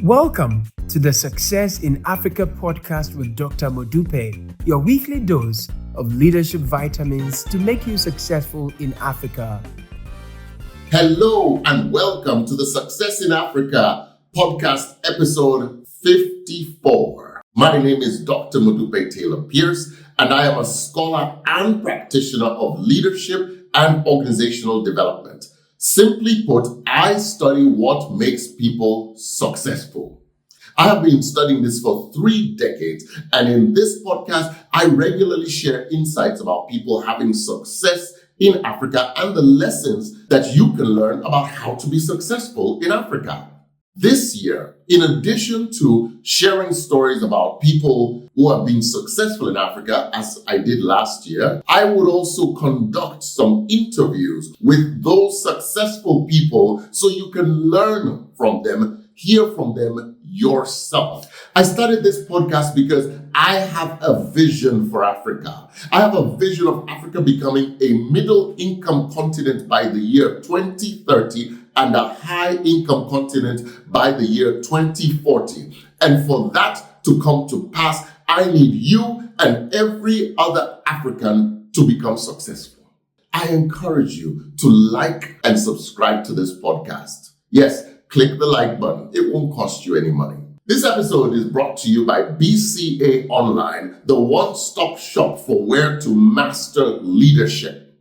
Welcome to the Success in Africa podcast with Dr. Modupe, your weekly dose of leadership vitamins to make you successful in Africa. Hello and welcome to the Success in Africa podcast episode 54. My name is Dr. Modupe Taylor Pierce, and I am a scholar and practitioner of leadership and organizational development. Simply put, I study what makes people successful. I have been studying this for 3 decades, and in this podcast, I regularly share insights about people having success in Africa and the lessons that you can learn about how to be successful in Africa. This year, in addition to sharing stories about people who have been successful in Africa, as I did last year, I would also conduct some interviews with those successful people so you can learn from them, hear from them yourself. I started this podcast because I have a vision for Africa. I have a vision of Africa becoming a middle-income continent by the year 2030 and a high-income continent by the year 2040. And for that to come to pass, I need you and every other African to become successful. I encourage you to like and subscribe to this podcast. Yes, click the like button. It won't cost you any money. This episode is brought to you by BCAOnline, the one-stop shop for where to master leadership.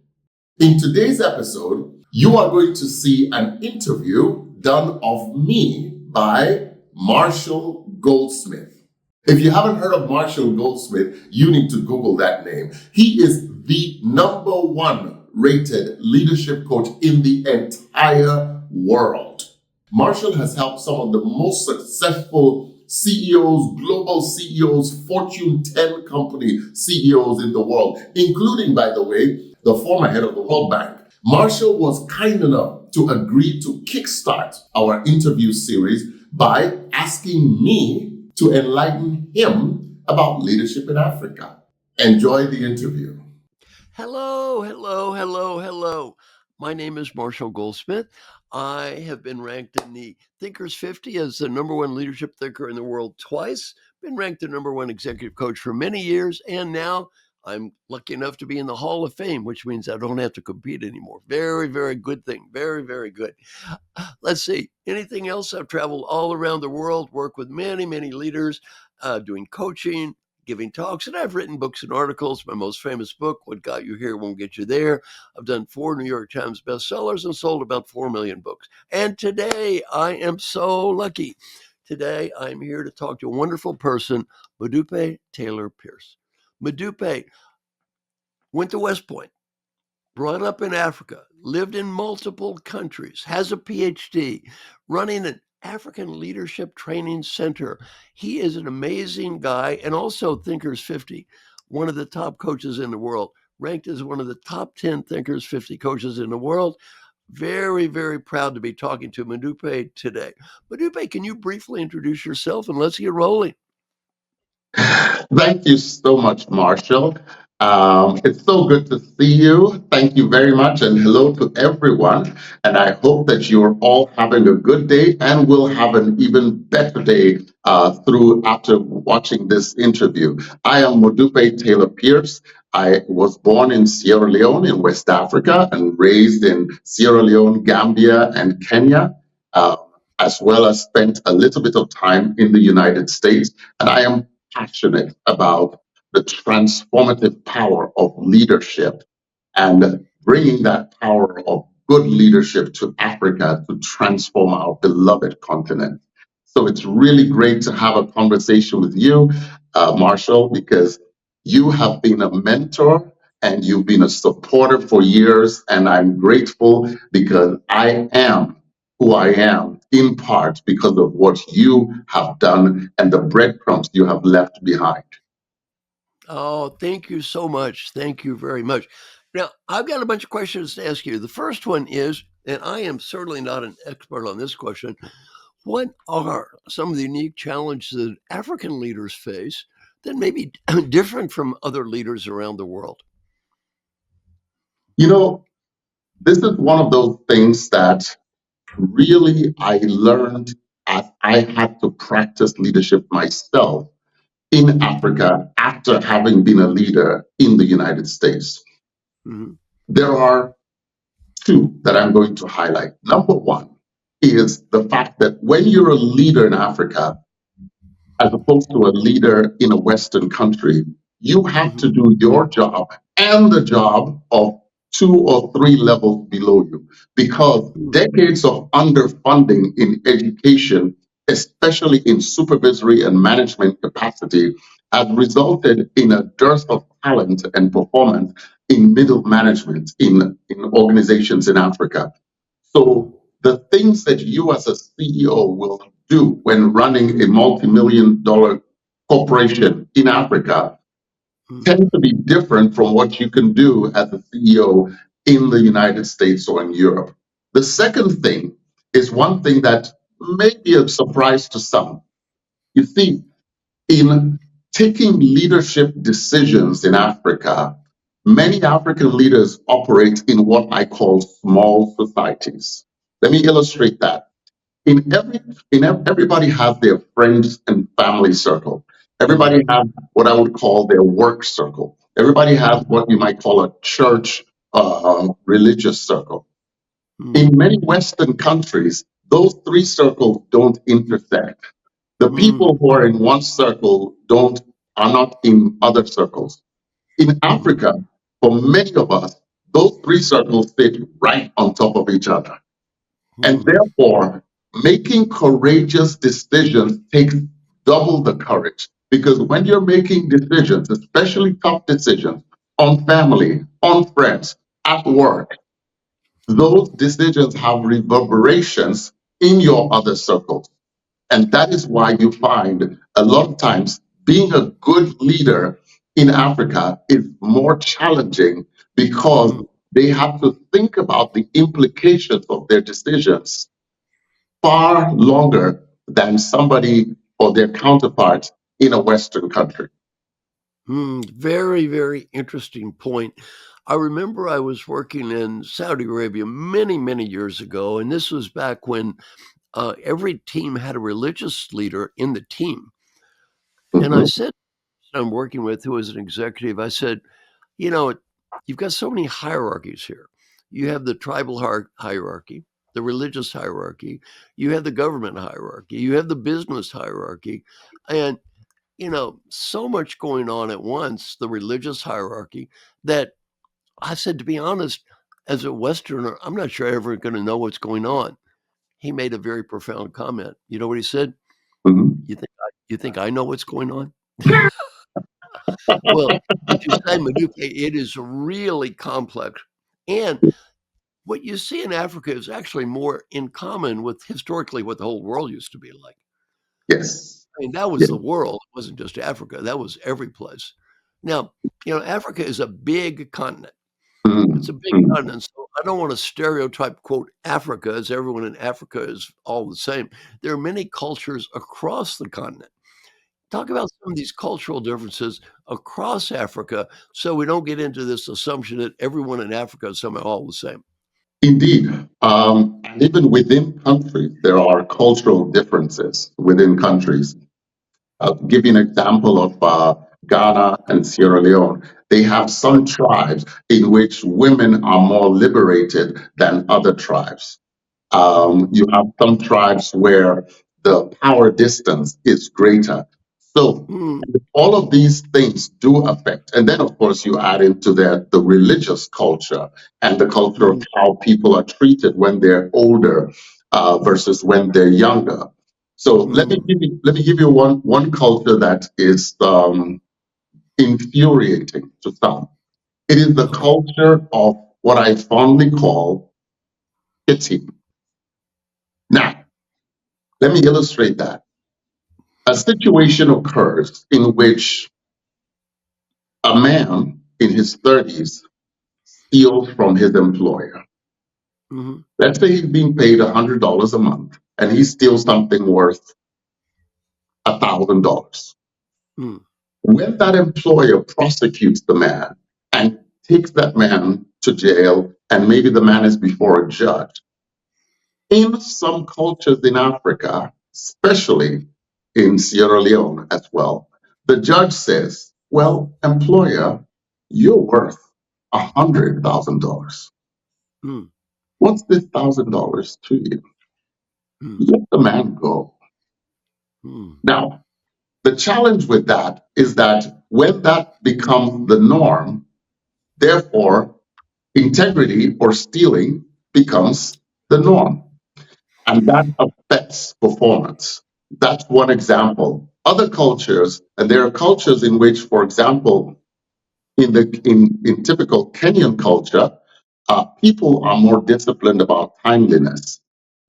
In today's episode, you are going to see an interview done of me by Marshall Goldsmith. If you haven't heard of Marshall Goldsmith, you need to Google that name. He is the #1 rated leadership coach in the entire world. Marshall has helped some of the most successful CEOs, global CEOs, Fortune 10 company CEOs in the world, including, by the way, the former head of the World Bank. Marshall was kind enough to agree to kickstart our interview series by asking me to enlighten him about leadership in Africa. Enjoy the interview. Hello. My name is Marshall Goldsmith. I have been ranked in the Thinkers 50 as the #1 leadership thinker in the world twice, been ranked the #1 executive coach for many years, and now I'm lucky enough to be in the Hall of Fame, which means I don't have to compete anymore. Very, very good thing. Very, very good. Let's see. Anything else? I've traveled all around the world, worked with many, many leaders, doing coaching, giving talks, and I've written books and articles. My most famous book, What Got You Here Won't Get You There. I've done 4 New York Times bestsellers and sold about 4 million books. And today, I am so lucky. Today, I'm here to talk to a wonderful person, Modupe Taylor Pierce. Modupe went to West Point, brought up in Africa, lived in multiple countries, has a PhD, running an African Leadership Training Center. He is an amazing guy and also Thinkers 50, one of the top coaches in the world, ranked as one of the top 10 Thinkers 50 coaches in the world. Very, very proud to be talking to Modupe today. Modupe, can you briefly introduce yourself and let's get rolling? Thank you so much, Marshall. It's so good to see you. Thank you very much, and hello to everyone. And I hope that you're all having a good day and will have an even better day after watching this interview. I am Modupe Taylor Pierce. I was born in Sierra Leone in West Africa and raised in Sierra Leone, Gambia, and Kenya, as well as spent a little bit of time in the United States. And I am passionate about the transformative power of leadership and bringing that power of good leadership to Africa to transform our beloved continent. So it's really great to have a conversation with you, Marshall, because you have been a mentor and you've been a supporter for years. And I'm grateful because I am who I am in part because of what you have done and the breadcrumbs you have left behind. Oh, thank you so much. Thank you very much. Now, I've got a bunch of questions to ask you. The first one is, and I am certainly not an expert on this question, what are some of the unique challenges that African leaders face that may be different from other leaders around the world? You know, this is one of those things that really I learned as I had to practice leadership myself in Africa after having been a leader in the United States. Mm-hmm. There are two that I'm going to highlight. Number one is the fact that when you're a leader in Africa, as opposed to a leader in a Western country, you have to Mm-hmm. do your job and the job of 2 or 3 levels below you, because decades of underfunding in education, especially in supervisory and management capacity, has resulted in a dearth of talent and performance in middle management in organizations in Africa. So the things that you as a CEO will do when running a multi-million dollar corporation in Africa Mm-hmm. tend to be different from what you can do as a CEO in the United States or in Europe. The second thing is one thing that may be a surprise to some. You see, in taking leadership decisions in Africa, many African leaders operate in what I call small societies. Let me illustrate that. Everybody has their friends and family circle. Everybody Mm-hmm. has what I would call their work circle. Everybody has what you might call a church religious circle. In many Western countries, those three circles don't intersect. The Mm-hmm. people who are in one circle don't are not in other circles. In Mm-hmm. Africa, for many of us, those three circles sit right on top of each other. And Mm-hmm. therefore, making courageous decisions takes double the courage. Because when you're making decisions, especially tough decisions on family, on friends, at work, those decisions have reverberations in your other circles. And that is why you find a lot of times being a good leader in Africa is more challenging because Mm-hmm. they have to think about the implications of their decisions far longer than somebody or their counterparts in a Western country. Very, very interesting point. I remember I was working in Saudi Arabia many, many years ago, and this was back when every team had a religious leader in the team. And I Mhm, said, I'm working with, who was an executive, I said, you know, you've got so many hierarchies here. You have the tribal hierarchy, the religious hierarchy, you have the government hierarchy, you have the business hierarchy, and so much going on at once, the religious hierarchy, that I said, to be honest, as a Westerner, I'm not sure I'm ever going to know what's going on. He made a very profound comment. You know what he said? mhm. You think I know what's going on? Well, as you say, Modupe, it is really complex. And what you see in Africa is actually more in common with historically what the whole world used to be like. Yes. I mean, that was Yes. the world. It wasn't just Africa. That was every place. Now, Africa is a big continent. It's a Mhm, big mhm. continent. So I don't want to stereotype, quote, Africa as everyone in Africa is all the same. There are many cultures across the continent. Talk about some of these cultural differences across Africa so we don't get into this assumption that everyone in Africa is somehow all the same. Indeed. And even within countries, there are cultural differences within countries. I'll give you an example of Ghana and Sierra Leone. They have Right. some tribes in which women are more liberated than other tribes. Mhm. You have some tribes where the power distance is greater. So Mm, all of these things do affect. And then, of course, you add into that the religious culture and the culture of mm, how people are treated when they're older versus when they're younger. So mm. let me give you one culture that is infuriating to some. It is the Okay. culture of what I fondly call pity. Now, let me illustrate that. A situation occurs in which a man in his 30s steals from his employer. Mhm. Let's say he's being paid $100 a month and he steals something worth $1,000. Mm, When that employer prosecutes the man and takes that man to jail, and maybe the man is before a judge, in some cultures in Africa, especially in Sierra Leone as well. The judge says, well, employer, you're worth $100,000. Hmm. What's this $1,000 to you? Hmm. Let the man go. Hmm. Now, the challenge with that is that when that becomes the norm, therefore, integrity or stealing becomes the norm. And that affects performance. That's one example. Other cultures, and there are cultures in which, for example, in typical Kenyan culture, people are more disciplined about timeliness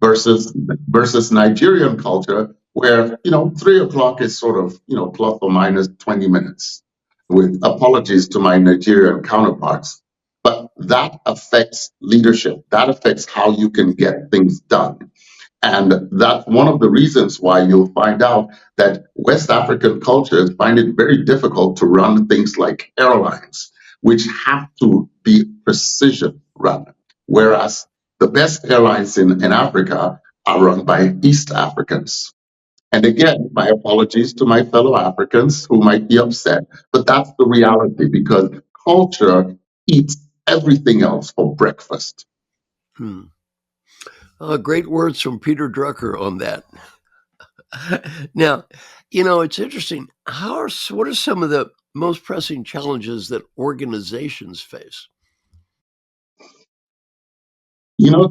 versus Nigerian culture, where 3 o'clock is sort of plus or minus 20 minutes. With apologies to my Nigerian counterparts, but that affects leadership. That affects how you can get things done. And that's one of the reasons why you'll find out that West African cultures find it very difficult to run things like airlines, which have to be precision run. Whereas the best airlines in Africa are run by East Africans. And again, my apologies to my fellow Africans who might be upset, but that's the reality because culture eats everything else for breakfast. Hmm. Great words from Peter Drucker on that. Now, it's interesting. What are some of the most pressing challenges that organizations face?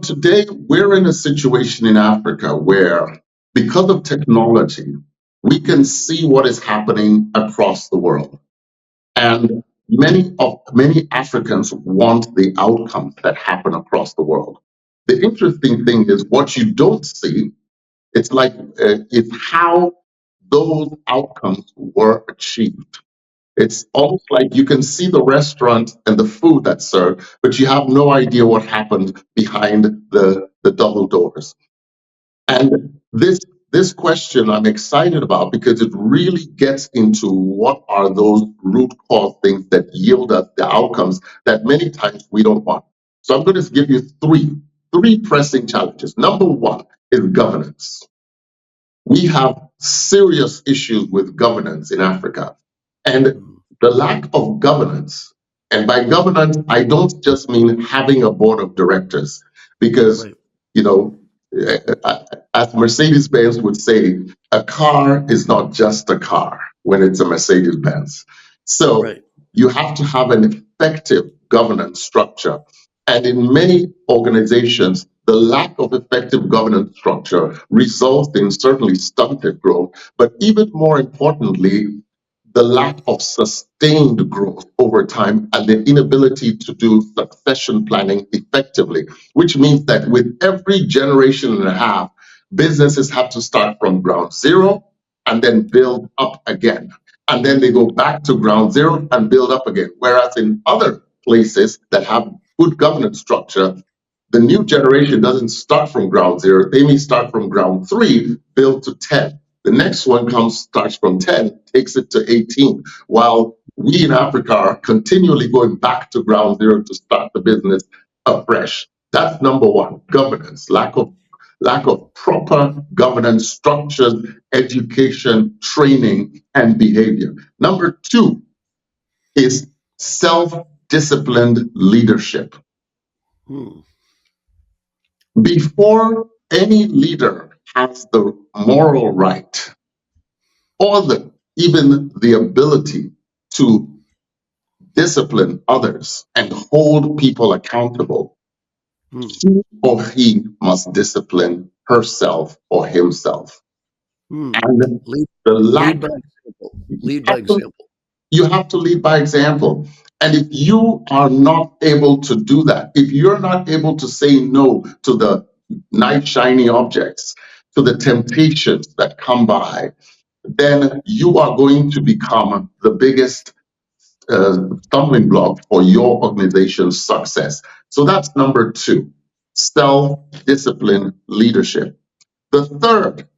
Today we're in a situation in Africa where, because of technology, we can see what is happening across the world. And many Africans want the outcomes that happen across the world. The interesting thing is what you don't see. It's like it's how those outcomes were achieved. It's almost like you can see the restaurant and the food that's served, but you have no idea what happened behind the double doors. And this question I'm excited about because it really gets into what are those root cause things that yield us the outcomes that many times we don't want. So I'm going to give you three pressing challenges. Number one is governance. We have serious issues with governance in Africa. And Hmm. the lack of governance, and by governance, I don't just mean having a board of directors, because, Right, you know, as Mercedes Benz would say, a car is not just a car when it's a Mercedes Benz. So right. you have to have an effective governance structure. And in many organizations, the lack of effective governance structure results in certainly stunted growth, but even more importantly, the lack of sustained growth over time and the inability to do succession planning effectively, which means that with every generation and a half, businesses have to start from ground zero and then build up again. And then they go back to ground zero and build up again. Whereas in other places that have good governance structure, the new generation doesn't start from ground zero. They may start from ground three, build to 10. The next one starts from 10, takes it to 18, while we in Africa are continually going back to ground zero to start the business afresh. That's number one, governance, lack of proper governance structures, education, training, and behavior. Number two is self-disciplined leadership. Hmm. Before any leader has the moral right or even the ability to discipline others and hold people accountable, Hmm. she or he must discipline herself or himself. Hmm. And Lead, the lead lack, by example. Lead by example. you have to lead by example. And if you are not able to do that, if you're not able to say no to the nice shiny objects, to the temptations that come by, then you are going to become the biggest stumbling block for your organization's success. So that's number two, self-discipline leadership. The third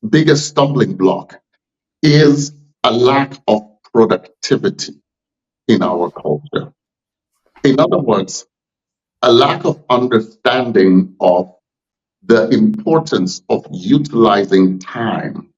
biggest stumbling block is a lack of productivity in Hmm. our culture. In other words, a lack of understanding of the importance of utilizing time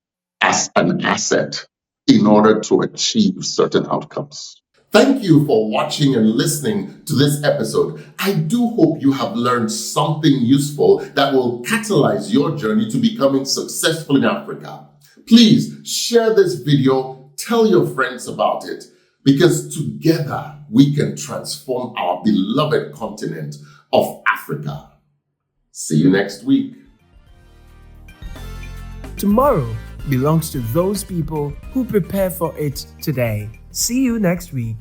as an asset in order to achieve certain outcomes. Thank you for watching and listening to this episode. I do hope you have learned something useful that will catalyze your journey to becoming successful in Africa. Please share this video, tell your friends about it, because together we can transform our beloved continent of Africa. See you next week. Tomorrow belongs to those people who prepare for it today. See you next week.